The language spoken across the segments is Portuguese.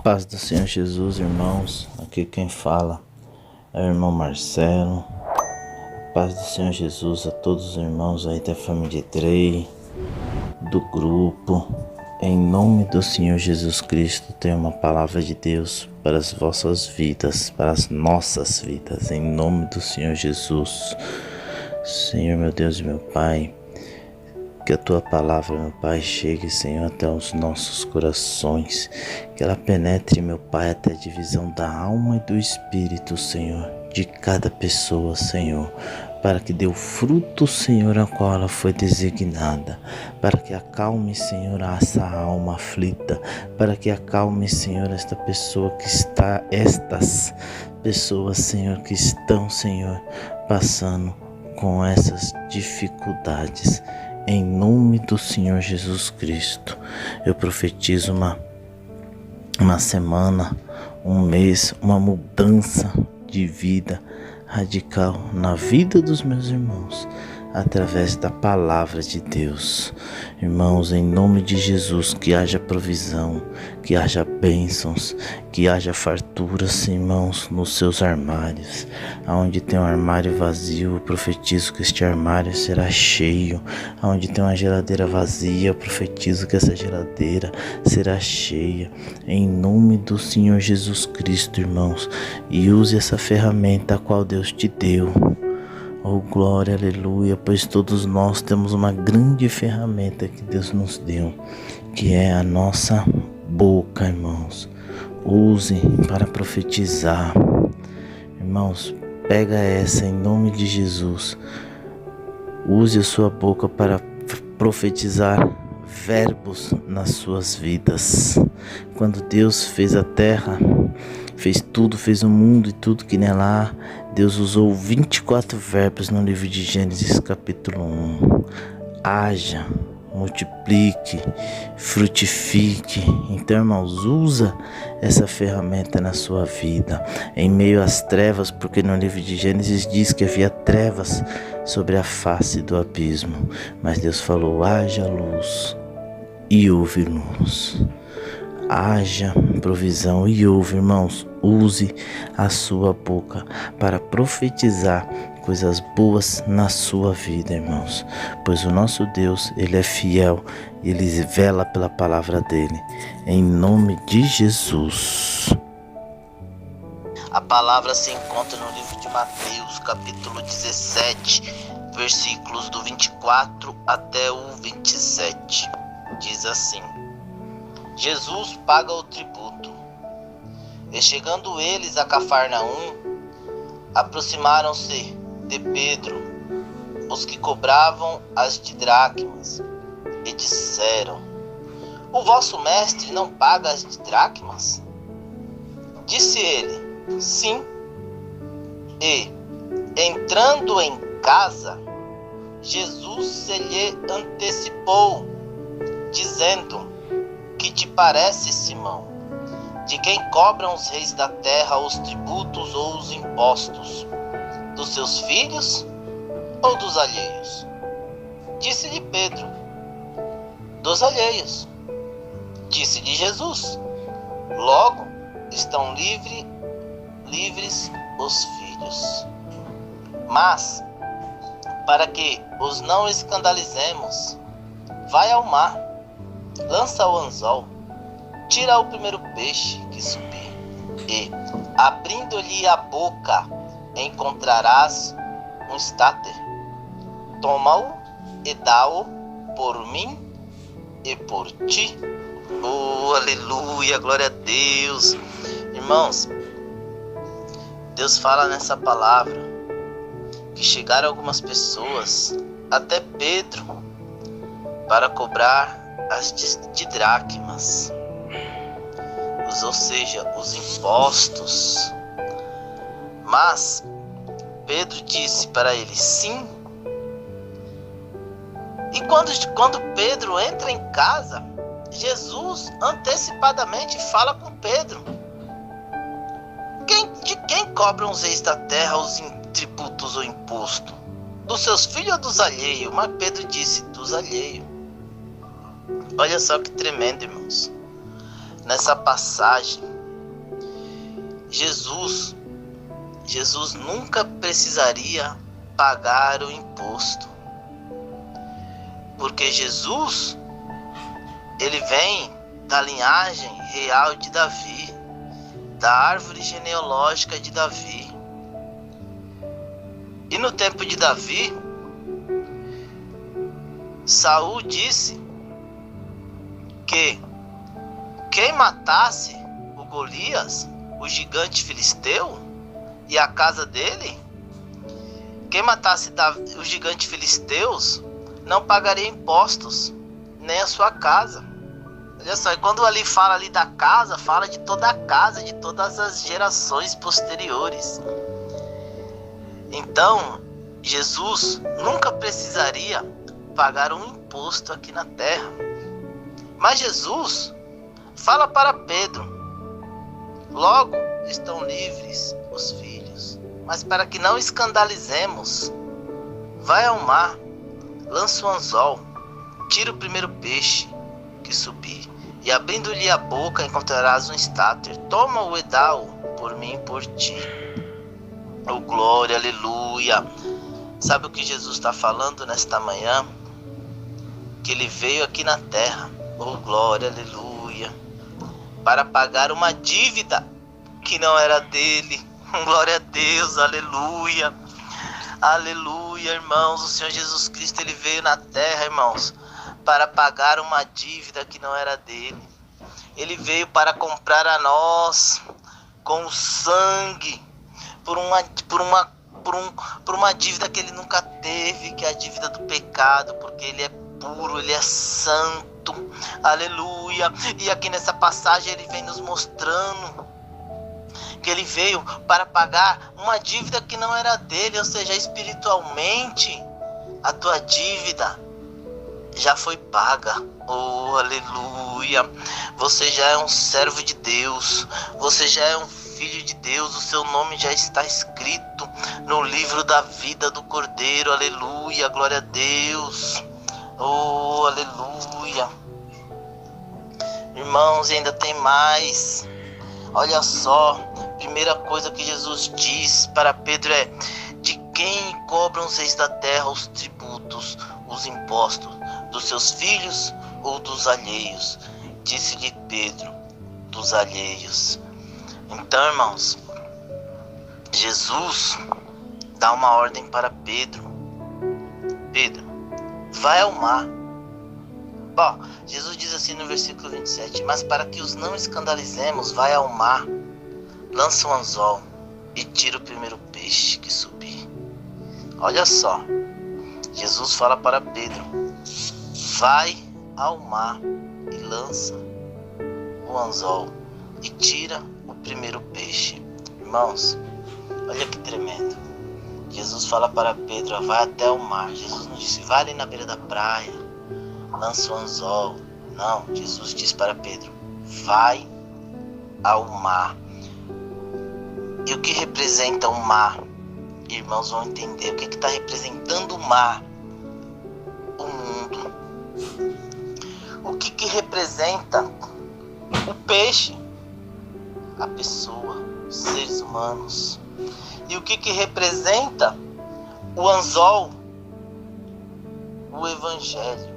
Paz do Senhor Jesus, irmãos. Aqui quem fala é o irmão Marcelo. Paz do Senhor Jesus a todos os irmãos aí da família Drey, do grupo. Em nome do Senhor Jesus Cristo, tem uma palavra de Deus para as vossas vidas, para as nossas vidas. Em nome do Senhor Jesus. Senhor, meu Deus e meu Pai, que a Tua palavra, meu Pai, chegue, Senhor, até os nossos corações. Que ela penetre, meu Pai, até a divisão da alma e do espírito, Senhor, de cada pessoa, Senhor. Para que dê o fruto, Senhor, a qual ela foi designada. Para que acalme, Senhor, essa alma aflita. Para que acalme, Senhor, estas pessoas, Senhor, que estão, Senhor, passando com essas dificuldades. Em nome do Senhor Jesus Cristo, eu profetizo uma semana, um mês, uma mudança de vida radical na vida dos meus irmãos, através da palavra de Deus. Irmãos, em nome de Jesus, que haja provisão, que haja bênçãos, que haja farturas, irmãos, nos seus armários. Aonde tem um armário vazio, eu profetizo que este armário será cheio. Aonde tem uma geladeira vazia, eu profetizo que essa geladeira será cheia. Em nome do Senhor Jesus Cristo, irmãos, e use essa ferramenta a qual Deus te deu. Oh, glória, aleluia, pois todos nós temos uma grande ferramenta que Deus nos deu, que é a nossa boca, irmãos. Use para profetizar. Irmãos, pega essa em nome de Jesus. Use a sua boca para profetizar verbos nas suas vidas. Quando Deus fez a terra, fez tudo, fez o mundo e tudo que nela há, Deus usou 24 verbos no livro de Gênesis capítulo 1. Haja, multiplique, frutifique. Então, irmãos, usa essa ferramenta na sua vida, em meio às trevas, porque no livro de Gênesis diz que havia trevas sobre a face do abismo, mas Deus falou: haja luz, e houve luz. Haja provisão e ouve, irmãos. Use a sua boca para profetizar coisas boas na sua vida, irmãos. Pois o nosso Deus, Ele é fiel, Ele vela pela palavra dEle. Em nome de Jesus. A palavra se encontra no livro de Mateus, capítulo 17, versículos do 24 até o 27. Diz assim: Jesus paga o tributo. E chegando eles a Cafarnaum, aproximaram-se de Pedro os que cobravam as didracmas e disseram: o vosso mestre não paga as didracmas? Disse ele: sim. E, entrando em casa, Jesus se lhe antecipou, dizendo: que te parece, Simão? De quem cobram os reis da terra os tributos ou os impostos? Dos seus filhos ou dos alheios? Disse-lhe Pedro: dos alheios. Disse-lhe Jesus: logo estão livres os filhos. Mas, para que os não escandalizemos, vai ao mar, lança o anzol, tira o primeiro peixe que subir, e, abrindo-lhe a boca, encontrarás um estáter. Toma-o e dá-o por mim e por ti. Oh, aleluia, glória a Deus. Irmãos, Deus fala nessa palavra que chegaram algumas pessoas, até Pedro, para cobrar as didracmas, ou seja, os impostos. Mas Pedro disse para ele: sim. E quando Pedro entra em casa, Jesus antecipadamente fala com Pedro: de quem cobram os reis da terra os tributos ou imposto? Dos seus filhos ou dos alheios? Mas Pedro disse: dos alheios. Olha só que tremendo, irmãos. nessa passagem, Jesus nunca precisaria pagar o imposto, porque Jesus, ele vem da linhagem real de Davi, da árvore genealógica de Davi. E no tempo de Davi, Saul disse que quem matasse o Golias, o gigante filisteu, e a casa dele, quem matasse o gigante filisteus não pagaria impostos, nem a sua casa. Olha só, e quando ali fala ali da casa, fala de toda a casa, de todas as gerações posteriores. Então, Jesus nunca precisaria pagar um imposto aqui na terra. Mas Jesus fala para Pedro: logo estão livres os filhos, mas para que não escandalizemos, vai ao mar, lança o anzol, tira o primeiro peixe que subir, e abrindo-lhe a boca encontrarás um estáter. Toma o edal por mim e por ti. Oh, glória, aleluia. Sabe o que Jesus está falando nesta manhã? Que ele veio aqui na terra, oh glória, aleluia, para pagar uma dívida que não era dele. Glória a Deus, aleluia, aleluia, irmãos. O Senhor Jesus Cristo, ele veio na terra, irmãos, para pagar uma dívida que não era dele. Ele veio para comprar a nós com o sangue, por uma dívida que ele nunca teve, que é a dívida do pecado, porque ele é puro, ele é santo, aleluia. E aqui nessa passagem ele vem nos mostrando que ele veio para pagar uma dívida que não era dele, ou seja, espiritualmente a tua dívida já foi paga. Oh, aleluia. Você já é um servo de Deus, você já é um filho de Deus, o seu nome já está escrito no livro da vida do Cordeiro. Aleluia, glória a Deus. Oh, aleluia. Irmãos, ainda tem mais. Olha só, primeira coisa que Jesus diz para Pedro é: de quem cobram os reis da terra os tributos, os impostos, dos seus filhos ou dos alheios? Disse-lhe Pedro: dos alheios. Então, irmãos, Jesus dá uma ordem para Pedro: Pedro, vai ao mar. Bom, Jesus diz assim no versículo 27, mas para que os não escandalizemos, vai ao mar, lança um anzol e tira o primeiro peixe que subir. Olha só, Jesus fala para Pedro: vai ao mar e lança o anzol e tira o primeiro peixe. Irmãos, olha que tremendo. Jesus fala para Pedro: vai até o mar. Jesus não disse: vai ali na beira da praia, lança o anzol. Não, Jesus diz para Pedro: vai ao mar. E o que representa o mar? Irmãos, vão entender o que está representando o mar. O mundo. O que representa o peixe? A pessoa, os seres humanos. E o que representa o anzol? O evangelho.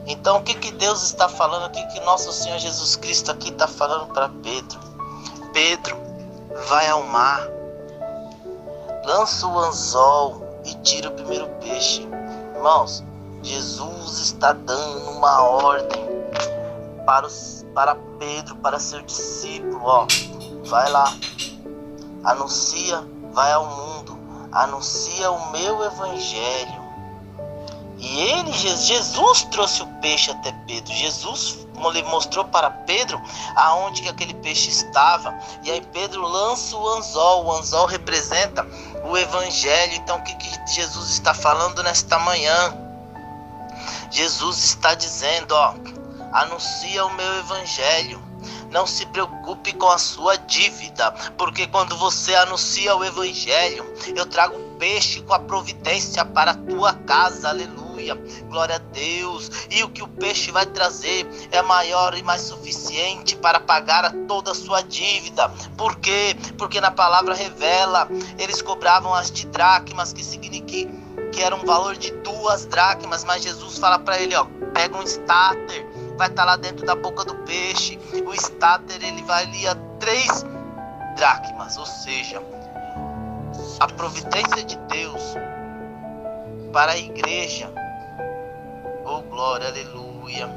Então o que Deus está falando aqui, que nosso Senhor Jesus Cristo aqui está falando para Pedro? Pedro, vai ao mar, lança o anzol e tira o primeiro peixe. Irmãos, Jesus está dando uma ordem para Pedro, para seu discípulo. Ó, vai lá, anuncia, vai ao mundo, anuncia o meu evangelho. E Jesus trouxe o peixe até Pedro. Jesus mostrou para Pedro aonde que aquele peixe estava. E aí Pedro lança o anzol. O anzol representa o evangelho. Então o que Jesus está falando nesta manhã? Jesus está dizendo, ó, anuncia o meu evangelho. Não se preocupe com a sua dívida, porque quando você anuncia o evangelho, eu trago peixe com a providência para a tua casa, aleluia, glória a Deus. E o que o peixe vai trazer é maior e mais suficiente para pagar toda a sua dívida. Por quê? Porque na palavra revela, eles cobravam as de dracmas, que significa que era um valor de 2 dracmas, mas Jesus fala para ele, pega um estáter, vai estar lá dentro da boca do peixe. O estáter, ele valia 3 dracmas, ou seja, a providência de Deus para a igreja, oh glória, aleluia,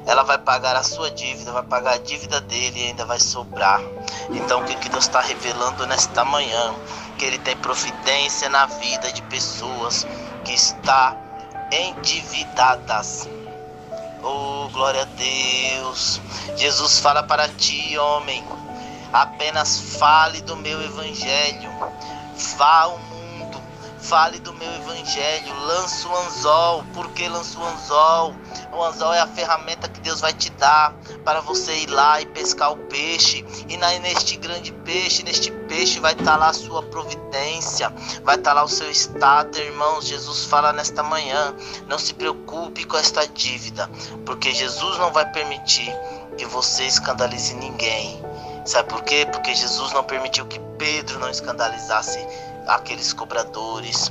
ela vai pagar a sua dívida, vai pagar a dívida dele e ainda vai sobrar. Então o que Deus está revelando nesta manhã? Que ele tem providência na vida de pessoas que estão endividadas. Oh, glória a Deus. Jesus fala para ti, homem, apenas fale do meu evangelho. Vá ao mundo, fale do meu evangelho. Lança o anzol. Por que lança o anzol? O anzol é a ferramenta que Deus vai te dar para você ir lá e pescar o peixe. E neste grande peixe, neste peixe vai estar lá a sua providência, vai estar lá o seu estáter, irmãos. Jesus fala nesta manhã, não se preocupe com esta dívida, porque Jesus não vai permitir que você escandalize ninguém. Sabe por quê? Porque Jesus não permitiu que Pedro não escandalizasse aqueles cobradores.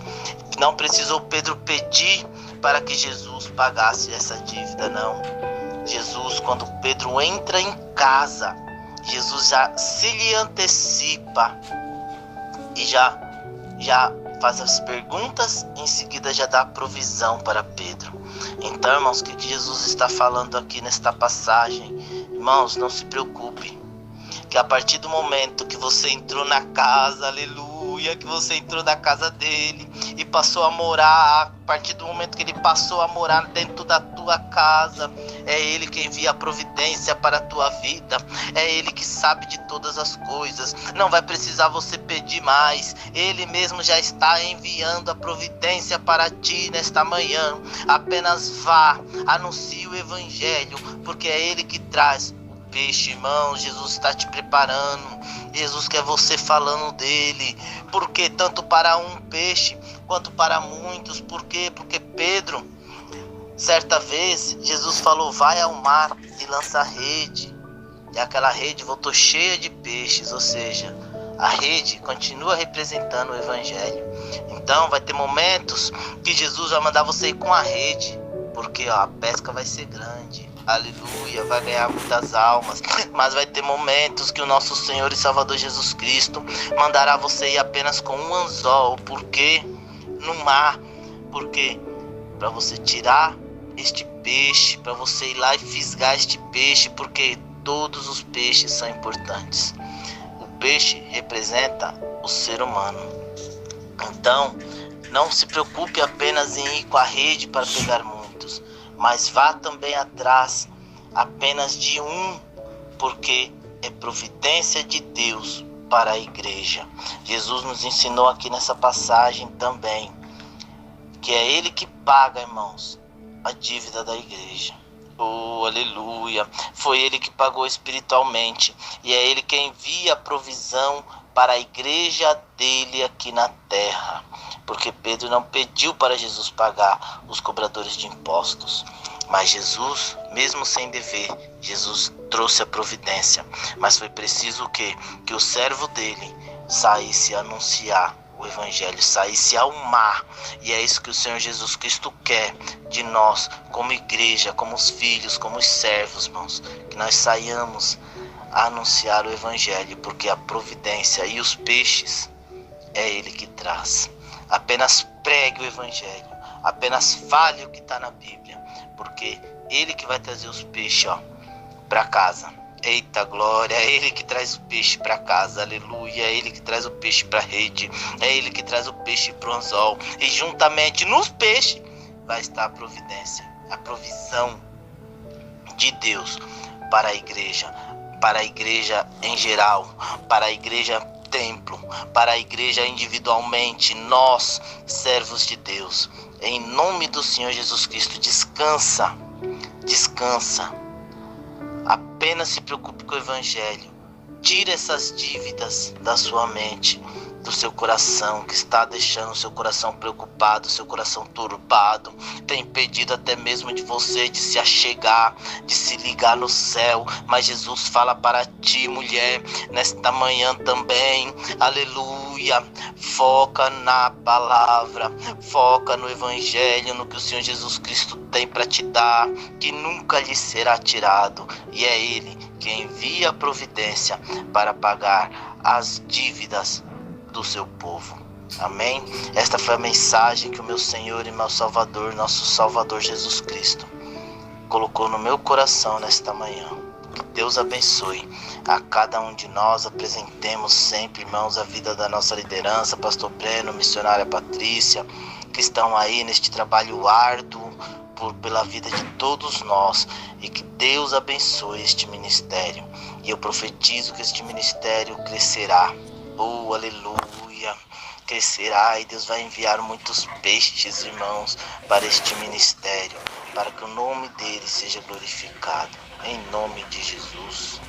Não precisou Pedro pedir para que Jesus pagasse essa dívida, não. Jesus, quando Pedro entra em casa, Jesus já se lhe antecipa e já faz as perguntas, em seguida já dá a provisão para Pedro. Então, irmãos, o que Jesus está falando aqui nesta passagem? Irmãos, não se preocupe, que a partir do momento que você entrou na casa, aleluia, que você entrou na casa dele e passou a morar, a partir do momento que ele passou a morar dentro da tua casa, é ele que envia a providência para a tua vida, é ele que sabe de todas as coisas, não vai precisar você pedir mais, ele mesmo já está enviando a providência para ti nesta manhã. Apenas vá, anuncie o evangelho, porque é ele que traz peixe, irmão. Jesus está te preparando. Jesus quer você falando dele. Porque tanto para um peixe quanto para muitos. Por quê? Porque Pedro, certa vez, Jesus falou, vai ao mar e lança a rede. E aquela rede voltou cheia de peixes. Ou seja, a rede continua representando o evangelho. Então vai ter momentos que Jesus vai mandar você ir com a rede, porque a pesca vai ser grande. Aleluia, vai ganhar muitas almas. Mas vai ter momentos que o nosso Senhor e Salvador Jesus Cristo mandará você ir apenas com um anzol. Por quê? No mar. Por quê? Para você tirar este peixe, para você ir lá e fisgar este peixe, porque todos os peixes são importantes. O peixe representa o ser humano. Então, não se preocupe apenas em ir com a rede para pegar muitos, mas vá também atrás apenas de um, porque é providência de Deus para a igreja. Jesus nos ensinou aqui nessa passagem também que é ele que paga, irmãos, a dívida da igreja. Oh, aleluia! Foi ele que pagou espiritualmente e é ele que envia a provisão para a igreja dele aqui na terra. Porque Pedro não pediu para Jesus pagar os cobradores de impostos, mas Jesus, mesmo sem dever, Jesus trouxe a providência. Mas foi preciso o quê? Que o servo dele saísse a anunciar o evangelho, saísse ao mar. E é isso que o Senhor Jesus Cristo quer de nós, como igreja, como os filhos, como os servos, irmãos, que nós saiamos a anunciar o evangelho, porque a providência e os peixes é ele que traz. Apenas pregue o evangelho, apenas fale o que está na Bíblia, porque ele que vai trazer os peixes para casa. Eita glória, é ele que traz o peixe para casa, aleluia, é ele que traz o peixe para a rede, é ele que traz o peixe para o anzol, e juntamente nos peixes vai estar a providência, a provisão de Deus para a igreja em geral, para a igreja templo, para a igreja individualmente, nós, servos de Deus, em nome do Senhor Jesus Cristo. Descansa, Apenas se preocupe com o evangelho. Tire essas dívidas da sua mente, do seu coração, que está deixando o seu coração preocupado, o seu coração turbado, tem impedido até mesmo de você de se achegar, de se ligar no céu. Mas Jesus fala para ti, mulher, nesta manhã também, aleluia, foca na palavra, foca no evangelho, no que o Senhor Jesus Cristo tem para te dar, que nunca lhe será tirado, e é Ele que envia a providência para pagar as dívidas do seu povo. Amém? Esta foi a mensagem que o meu Senhor e meu Salvador, nosso Salvador Jesus Cristo, colocou no meu coração nesta manhã. Que Deus abençoe a cada um de nós. Apresentemos sempre, irmãos, a vida da nossa liderança, pastor Breno, missionária Patrícia, que estão aí neste trabalho árduo pela vida de todos nós, e que Deus abençoe este ministério. E eu profetizo que este ministério crescerá. Oh, aleluia! Crescerá, e Deus vai enviar muitos peixes, irmãos, para este ministério, para que o nome dele seja glorificado. Em nome de Jesus.